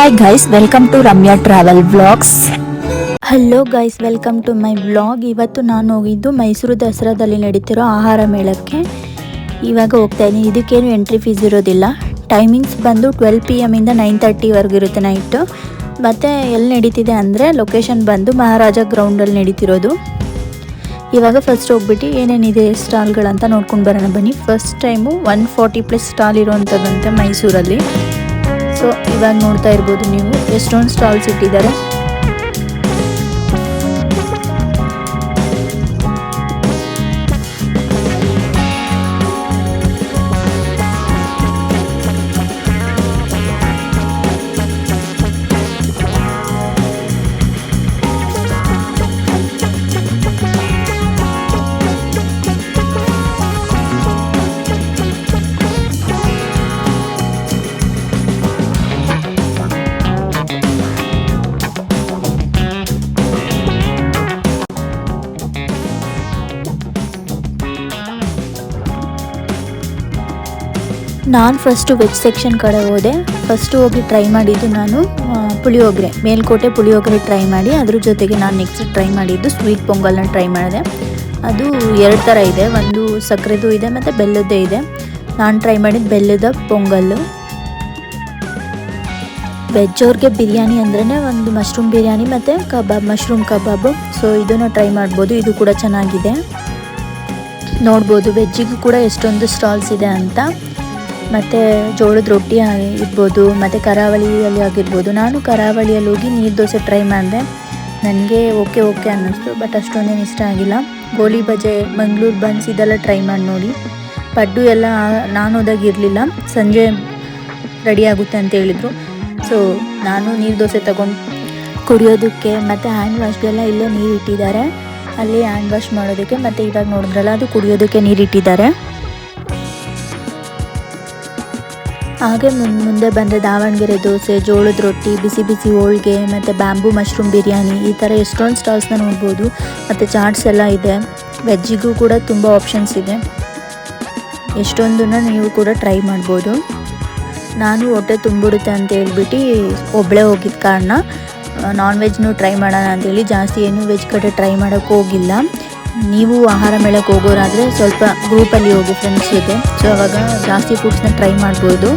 Hi guys, welcome to Ramya travel vlogs. Hello guys, welcome to my vlog. ಇವತ್ತು ನಾನು ಹೋಗಿದ್ದು ಮೈಸೂರು ದಸರಾದಲ್ಲಿ ನಡೀತಿರೋ ಆಹಾರ ಮೇಳಕ್ಕೆ. ಇವಾಗ ಹೋಗ್ತಾ ಇದ್ದೀನಿ. ಇದಕ್ಕೇನು ಎಂಟ್ರಿ ಫೀಸ್ ಇರೋದಿಲ್ಲ. ಟೈಮಿಂಗ್ಸ್ ಬಂದು 12 PM ಇಂದ 9:30ವರೆಗೂ ಇರುತ್ತೆ ನೈಟು. ಮತ್ತು ಎಲ್ಲಿ ನಡೀತಿದೆ ಅಂದರೆ ಲೊಕೇಶನ್ ಬಂದು ಮಹಾರಾಜ ಗ್ರೌಂಡಲ್ಲಿ ನಡೀತಿರೋದು. ಇವಾಗ ಫಸ್ಟ್ ಹೋಗ್ಬಿಟ್ಟು ಏನೇನಿದೆ ಸ್ಟಾಲ್ಗಳಂತ ನೋಡ್ಕೊಂಡು ಬರೋಣ ಬನ್ನಿ. ಫಸ್ಟ್ ಟೈಮು 140+ ಸ್ಟಾಲ್ ಇರೋವಂಥದ್ದಂತೆ ಮೈಸೂರಲ್ಲಿ. ಸೊ ಇವಾಗ ನೋಡ್ತಾ ಇರ್ಬೋದು ನೀವು ಎಷ್ಟೊಂದು ಸ್ಟಾಲ್ಸ್ ಇಟ್ಟಿದ್ದಾರೆ. ನಾನು ಫಸ್ಟು ವೆಜ್ ಸೆಕ್ಷನ್ ಕಡೆ ಹೋದೆ. ಫಸ್ಟು ಹೋಗಿ ಟ್ರೈ ಮಾಡಿದ್ದು ನಾನು ಪುಳಿಯೋಗರೆ, ಮೇಲ್ಕೋಟೆ ಪುಳಿಯೋಗರೆ ಟ್ರೈ ಮಾಡಿ, ಅದ್ರ ಜೊತೆಗೆ ನಾನು ನೆಕ್ಸ್ಟ್ ಟ್ರೈ ಮಾಡಿದ್ದು ಸ್ವೀಟ್ ಪೊಂಗಲ್ನ ಟ್ರೈ ಮಾಡಿದೆ. ಅದು 2 ಥರ ಇದೆ, ಒಂದು ಸಕ್ಕರೆದು ಇದೆ ಮತ್ತು ಬೆಲ್ಲದ್ದೇ ಇದೆ. ನಾನು ಟ್ರೈ ಮಾಡಿದ್ದು ಬೆಲ್ಲದ ಪೊಂಗಲ್ಲು. ವೆಜ್ ಅವ್ರಿಗೆ ಬಿರಿಯಾನಿ ಅಂದ್ರೇ ಒಂದು ಮಶ್ರೂಮ್ ಬಿರಿಯಾನಿ ಮತ್ತು ಕಬಾಬ್, ಮಶ್ರೂಮ್ ಕಬಾಬು. ಸೊ ಇದನ್ನು ಟ್ರೈ ಮಾಡ್ಬೋದು, ಇದು ಕೂಡ ಚೆನ್ನಾಗಿದೆ. ನೋಡ್ಬೋದು ವೆಜ್ಜಿಗೂ ಕೂಡ ಎಷ್ಟೊಂದು ಸ್ಟಾಲ್ಸ್ ಇದೆ ಅಂತ. ಮತ್ತು ಜೋಳದ ರೊಟ್ಟಿ ಇರ್ಬೋದು, ಮತ್ತು ಕರಾವಳಿಯಲ್ಲಿ ಆಗಿರ್ಬೋದು. ನಾನು ಕರಾವಳಿಯಲ್ಲಿ ಹೋಗಿ ನೀರು ದೋಸೆ ಟ್ರೈ ಮಾಡಿದೆ. ನನಗೆ ಓಕೆ ಅನ್ನಿಸ್ತು, ಬಟ್ ಅಷ್ಟೊಂದೇನು ಇಷ್ಟ ಆಗಿಲ್ಲ. ಗೋಳಿ ಬಜೆ, ಮಂಗಳೂರು ಬನ್ಸ್ ಇದೆಲ್ಲ ಟ್ರೈ ಮಾಡಿ ನೋಡಿ. ಪಡ್ಡು ಎಲ್ಲ ನಾನು ಹೋದಾಗಿರಲಿಲ್ಲ, ಸಂಜೆ ರೆಡಿ ಆಗುತ್ತೆ ಅಂತ ಹೇಳಿದರು. ಸೊ ನಾನು ನೀರು ದೋಸೆ ತಗೊಂಡು ಕುಡಿಯೋದಕ್ಕೆ ಮತ್ತು ಹ್ಯಾಂಡ್ ವಾಶ್ಗೆಲ್ಲ ಇಲ್ಲೇ ನೀರು ಇಟ್ಟಿದ್ದಾರೆ. ಅಲ್ಲಿ ಹ್ಯಾಂಡ್ ವಾಶ್ ಮಾಡೋದಕ್ಕೆ, ಮತ್ತು ಇವಾಗ ನೋಡಿದ್ರಲ್ಲ ಅದು ಕುಡಿಯೋದಕ್ಕೆ ನೀರು ಇಟ್ಟಿದ್ದಾರೆ. ಹಾಗೆ ಮುಂದೆ ಬಂದರೆ ದಾವಣಗೆರೆ ದೋಸೆ, ಜೋಳದ ರೊಟ್ಟಿ, ಬಿಸಿ ಬಿಸಿ ಹೋಳಿಗೆ, ಮತ್ತು ಬ್ಯಾಂಬೂ ಮಶ್ರೂಮ್ ಬಿರಿಯಾನಿ, ಈ ಥರ ಎಷ್ಟೊಂದು ಸ್ಟಾಲ್ಸ್ನ ನೋಡ್ಬೋದು. ಮತ್ತು ಚಾಟ್ಸ್ ಎಲ್ಲ ಇದೆ. ವೆಜ್ಜಿಗೂ ಕೂಡ ತುಂಬ ಆಪ್ಷನ್ಸ್ ಇದೆ. ಎಷ್ಟೊಂದನ್ನು ನೀವು ಕೂಡ ಟ್ರೈ ಮಾಡ್ಬೋದು. ನಾನು ಹೊಟ್ಟೆ ತುಂಬಿಡುತ್ತೆ ಅಂತ ಹೇಳ್ಬಿಟ್ಟು ಒಬ್ಬಳೇ ಹೋಗಿದ್ದ ಕಾರಣ ನಾನ್ ವೆಜ್ನೂ ಟ್ರೈ ಮಾಡೋಣ ಅಂತೇಳಿ ಜಾಸ್ತಿ ಏನು ವೆಜ್ ಕಡೆ ಟ್ರೈ ಮಾಡೋಕ್ಕೆ ಹೋಗಿಲ್ಲ. ನೀವು ಆಹಾರ ಮೇಳಕ್ಕೆ ಹೋಗೋರಾದರೆ ಸ್ವಲ್ಪ ಗ್ರೂಪಲ್ಲಿ ಹೋಗಿ ಫ್ರೆಂಡ್ಸ್ ಜೊತೆ. ಸೊ ಅವಾಗ ಜಾಸ್ತಿ ಫುಡ್ಸ್ನ ಟ್ರೈ ಮಾಡ್ಬೋದು.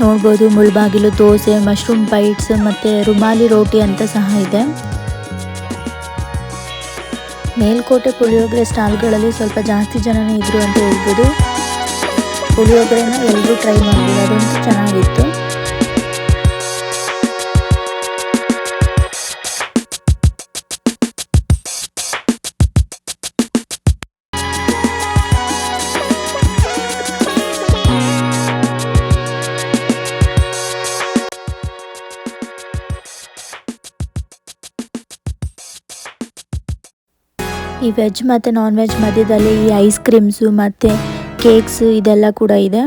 ನೋಡ್ಬೋದು ಮುಳ್ಬಾಗಿಲು ದೋಸೆ, ಮಶ್ರೂಮ್ ಬೈಟ್ಸ್ ಮತ್ತು ರುಮಾಲಿ ರೋಟಿ ಅಂತ ಸಹ ಇದೆ. ಮೇಲ್ಕೋಟೆ ಪುಳಿಯೋಗರೆ ಸ್ಟಾಲ್ಗಳಲ್ಲಿ ಸ್ವಲ್ಪ ಜಾಸ್ತಿ ಜನನೇ ಇದ್ರು ಅಂತ ಹೇಳ್ಬೋದು. ಪುಳಿಯೋಗರೆನ ಎಲ್ಲರೂ ಟ್ರೈ ಮಾಡ್ಬೋದು, ಅದಂತೂ ಚೆನ್ನಾಗಿತ್ತು. ಈ ವೆಜ್ ಮತ್ತು ನಾನ್ ವೆಜ್ ಮಧ್ಯದಲ್ಲಿ ಈ ಐಸ್ ಕ್ರೀಮ್ಸು ಮತ್ತು ಕೇಕ್ಸು ಇದೆಲ್ಲ ಕೂಡ ಇದೆ.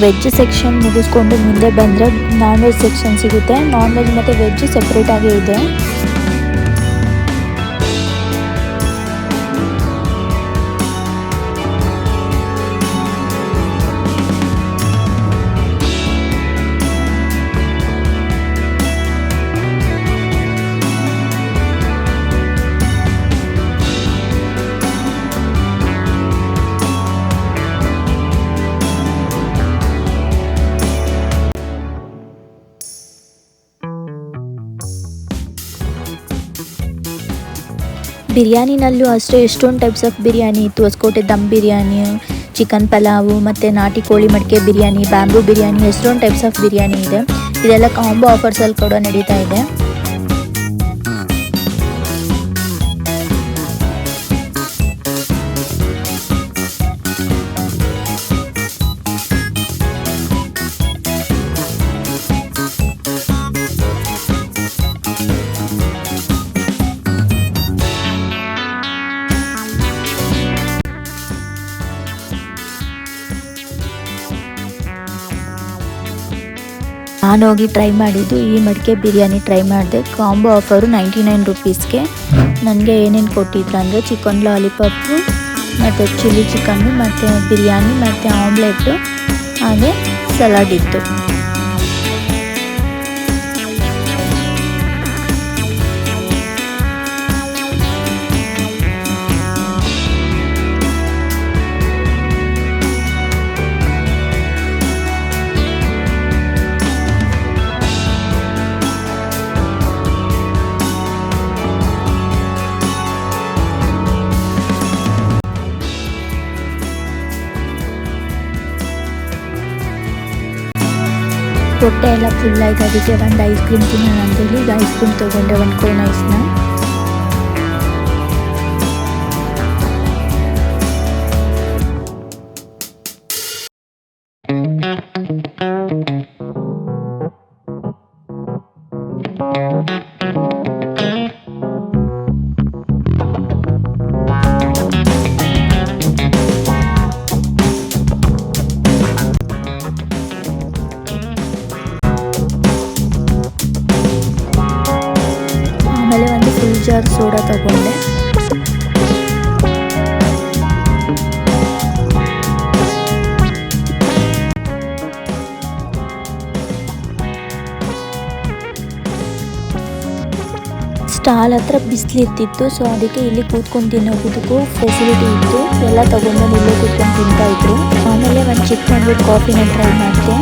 ವೆಜ್ ಸೆಕ್ಷನ್ ಮುಗಿಸ್ಕೊಂಡು ಮುಂದೆ ಬಂದರೆ ನಾನ್ ವೆಜ್ ಸೆಕ್ಷನ್ ಸಿಗುತ್ತೆ. ನಾನ್ ವೆಜ್ ಮತ್ತು ವೆಜ್ ಸೆಪ್ರೇಟಾಗೇ ಇದೆ. ಬಿರಿಯಾನಿನಲ್ಲೂ ಅಷ್ಟೇ ಎಷ್ಟೊಂದು ಟೈಪ್ಸ್ ಆಫ್ ಬಿರಿಯಾನಿ ಇತ್ತು. ಹೊಸಕೋಟೆ ದಮ್ ಬಿರಿಯಾನಿ, ಚಿಕನ್ ಪಲಾವು, ಮತ್ತು ನಾಟಿ ಕೋಳಿ ಮಡಿಕೆ ಬಿರಿಯಾನಿ, ಬ್ಯಾಂಬೂ ಬಿರಿಯಾನಿ, ಎಷ್ಟೊಂದು ಟೈಪ್ಸ್ ಆಫ್ ಬಿರಿಯಾನಿ ಇದೆ. ಇದೆಲ್ಲ ಕಾಂಬೋ ಆಫರ್ಸಲ್ಲಿ ಕೂಡ ನಡೀತಾ ಇದೆ. ನಾನು ಹೋಗಿ ಟ್ರೈ ಮಾಡಿದ್ದು ಈ ಮಡಿಕೆ ಬಿರಿಯಾನಿ ಟ್ರೈ ಮಾಡಿದೆ. Combo offer 99 ರುಪೀಸ್ಗೆ. ನನಗೆ ಏನೇನು ಕೊಟ್ಟಿದ್ರು ಅಂದರೆ ಚಿಕನ್ ಲಾಲಿಪಾಪು ಮತ್ತು ಚಿಲ್ಲಿ ಚಿಕನ್ನು ಮತ್ತು ಬಿರಿಯಾನಿ ಮತ್ತು ಆಮ್ಲೆಟ್ಟು ಹಾಗೆ ಸಲಾಡ್ ಇತ್ತು. ಹೊಟ್ಟೆ ಎಲ್ಲ ಫುಲ್ ಆಯ್ತು. ಅದಕ್ಕೆ ಒಂದು ಐಸ್ ಕ್ರೀಮ್ ತಿನ್ನೋಣ ಅಂತೇಳಿ ಈಗ ಐಸ್ ಕ್ರೀಮ್ ತೊಗೊಂಡೆ, ಒಂದು ಕೋನ್ ಐಸ್ನ. ಆಮೇಲೆ ಒಂದು ಫುಲ್ ಜಾರ್ ಸೋಡಾ ತಗೊಂಡೆ. ಸ್ಟಾಲ್ ಹತ್ರ ಬಿಸಿಲಿರ್ತಿತ್ತು, ಸೊ ಅದಕ್ಕೆ ಇಲ್ಲಿ ಕೂತ್ಕೊಂಡು ತಿನ್ನೋದಕ್ಕೂ ಫೆಸಿಲಿಟಿ ಇತ್ತು. ಎಲ್ಲ ತಗೊಂಡು ಇಲ್ಲೇ ಕೂತ್ಕೊಂಡು ತಿಂತಾ ಇದ್ರು. ಆಮೇಲೆ ಒಂದು ಚಿಕ್ಕ ಕಾಫಿನ ಟ್ರೈ ಮಾಡಿದೆ.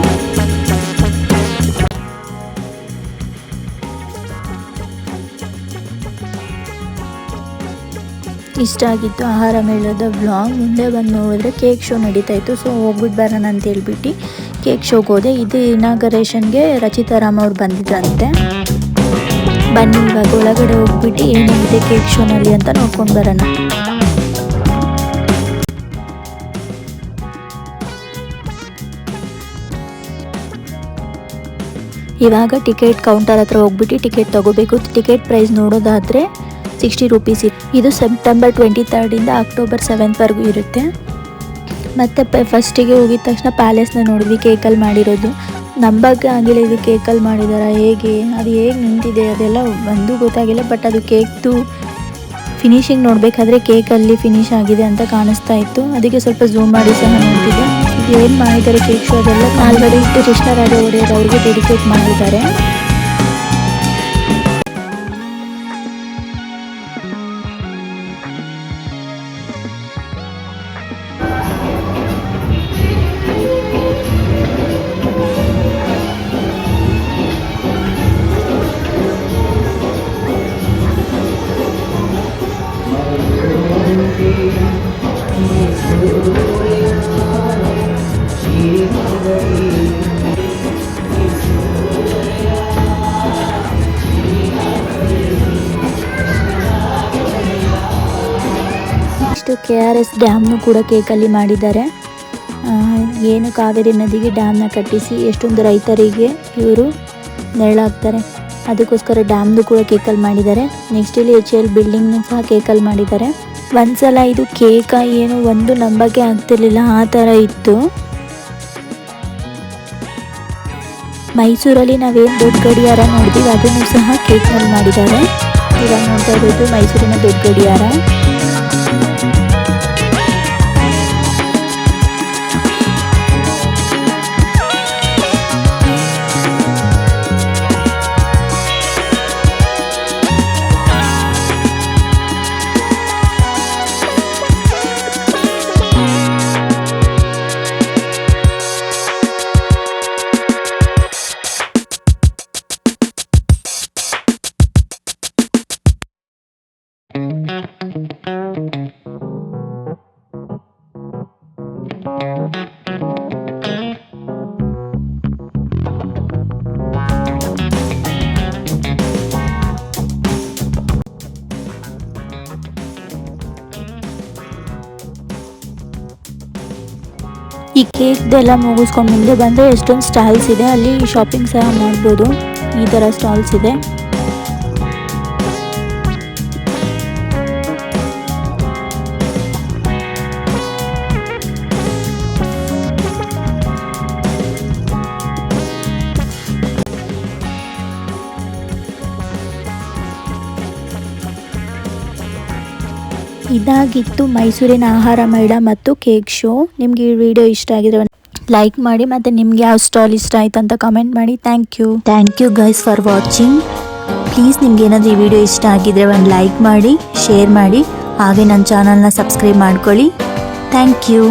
ಇಷ್ಟ ಆಗಿತ್ತು ಆಹಾರ ಮೇಳದ ವ್ಲಾಗ್. ಮುಂದೆ ಬಂದು ನೋಡಿದ್ರೆ ಕೇಕ್ ಶೋ ನಡೀತಾ ಇತ್ತು. ಸೊ ಹೋಗ್ಬಿಟ್ಟು ಬರೋಣ ಅಂತ ಹೇಳ್ಬಿಟ್ಟು ಕೇಕ್ ಶೋಗೆ ಹೋದೆ. ಇದು ಇನಾಗರೇಷನ್ಗೆ ರಚಿತಾ ರಾಮ್ ಅವ್ರು ಬಂದಿದ್ರಂತೆ. ಬನ್ನಿ ಇವಾಗ ಒಳಗಡೆ ಹೋಗ್ಬಿಟ್ಟು ಏನೇನಿದೆ ಕೇಕ್ ಶೋನಲ್ಲಿ ಅಂತ ನೋಡ್ಕೊಂಡು ಬರೋಣ. ಇವಾಗ ಟಿಕೆಟ್ ಕೌಂಟರ್ ಹತ್ರ ಹೋಗ್ಬಿಟ್ಟು ಟಿಕೆಟ್ ತೊಗೋಬೇಕು. ಟಿಕೆಟ್ ಪ್ರೈಸ್ ನೋಡೋದಾದರೆ 60 ರುಪೀಸ್ ಇತ್ತು. ಇದು ಸೆಪ್ಟೆಂಬರ್ 23 ಅಕ್ಟೋಬರ್ 7 ಇರುತ್ತೆ. ಮತ್ತು ಫಸ್ಟಿಗೆ ಹೋಗಿದ ತಕ್ಷಣ ಪ್ಯಾಲೇಸ್ನ ನೋಡಿದ್ವಿ, ಕೇಕಲ್ಲಿ ಮಾಡಿರೋದು. ನಂಬಕ್ಕೆ ಆಗಿಲ್ಲ, ಇದು ಕೇಕಲ್ಲಿ ಮಾಡಿದಾರ ಹೇಗೆ, ಅದು ಹೇಗೆ ನಿಂತಿದೆ ಅದೆಲ್ಲ ಒಂದು ಗೊತ್ತಾಗಿಲ್ಲ. ಬಟ್ ಅದು ಕೇಕ್ದು ಫಿನಿಶಿಂಗ್ ನೋಡಬೇಕಾದ್ರೆ ಕೇಕಲ್ಲಿ ಫಿನಿಶ್ ಆಗಿದೆ ಅಂತ ಕಾಣಿಸ್ತಾ ಇತ್ತು. ಅದಕ್ಕೆ ಸ್ವಲ್ಪ ಝೂಮ್ ಮಾಡಿ ಸಹ ನೋಡ್ತಿದ್ದೆ. ಇದು ಏನು ಮಾಡಿದ್ದಾರೆ ಕೇಕ್ ಶೋ ಅದೆಲ್ಲ ನಾಲ್ಗಡೆ ಇಟ್ಟು ಕೃಷ್ಣರಾಜ ಒಡೆಯರ್ ಅವ್ರಿಗೆ ಡೆಡಿಕೇಟ್ ಮಾಡಿದ್ದಾರೆ. KRS ಡ್ಯಾಮ್ನು ಕೂಡ ಕೇಕಲ್ಲಿ ಮಾಡಿದ್ದಾರೆ. ಏನು ಕಾವೇರಿ ನದಿಗೆ ಡ್ಯಾಮ್ನ ಕಟ್ಟಿಸಿ ಎಷ್ಟೊಂದು ರೈತರಿಗೆ ಇವರು ನೆರಳಾಗ್ತಾರೆ, ಅದಕ್ಕೋಸ್ಕರ ಡ್ಯಾಮ್ದು ಕೂಡ ಕೇಕಲ್ಲಿ ಮಾಡಿದ್ದಾರೆ. ನೆಕ್ಸ್ಟ್ ಇಲ್ಲಿ HL ಬಿಲ್ಡಿಂಗ್ನು ಸಹ ಕೇಕಲ್ಲಿ ಮಾಡಿದ್ದಾರೆ. ಒಂದ್ಸಲ ಇದು ಕೇಕ ಏನು ಒಂದು ನಂಬಕ್ಕೆ ಆಗ್ತಿರ್ಲಿಲ್ಲ, ಆ ಥರ ಇತ್ತು. ಮೈಸೂರಲ್ಲಿ ನಾವೇನು ದೊಡ್ಡ ಗಡಿಯಾರ ನೋಡಿದ್ವಿ ಅದನ್ನು ಸಹ ಕೇಕ್ನಲ್ಲಿ ಮಾಡಿದ್ದಾರೆ. ಇವಾಗ ನೋಡ್ತಾ ಇರೋದು ಮೈಸೂರಿನ ದೊಡ್ಡ ಗಡಿಯಾರ. ಈ ಕೇಕ್ದೆಲ್ಲ ಮುಗಿಸ್ಕೊಂಡು ಮುಂದೆ ಬಂದರೆ ಎಷ್ಟೊಂದು ಸ್ಟಾಲ್ಸ್ ಇದೆ, ಅಲ್ಲಿ ಶಾಪಿಂಗ್ ಸಹ ಮಾಡ್ಬೋದು. ಈ ಥರ ಸ್ಟಾಲ್ಸ್ ಇದೆ. ಇದಾಗಿತ್ತು ಮೈಸೂರಿನ ಆಹಾರ ಮೇಳ ಮತ್ತು ಕೇಕ್ ಶೋ. ನಿಮ್ಗೆ ಈ ವಿಡಿಯೋ ಇಷ್ಟ ಆಗಿದ್ರೆ ಲೈಕ್ ಮಾಡಿ, ಮತ್ತು ನಿಮ್ಗೆ ಯಾವ ಸ್ಟಾಲ್ ಇಷ್ಟ ಆಯ್ತು ಅಂತ ಕಮೆಂಟ್ ಮಾಡಿ. Thank you guys for watching. Please ನಿಮ್ಗೆ ಏನಾದರೂ ಈ ವಿಡಿಯೋ ಇಷ್ಟ ಆಗಿದ್ರೆ ಒಂದು ಲೈಕ್ ಮಾಡಿ, ಶೇರ್ ಮಾಡಿ, ಹಾಗೆ ನನ್ನ ಚಾನಲ್ನ ಸಬ್ಸ್ಕ್ರೈಬ್ ಮಾಡ್ಕೊಳ್ಳಿ. Thank you.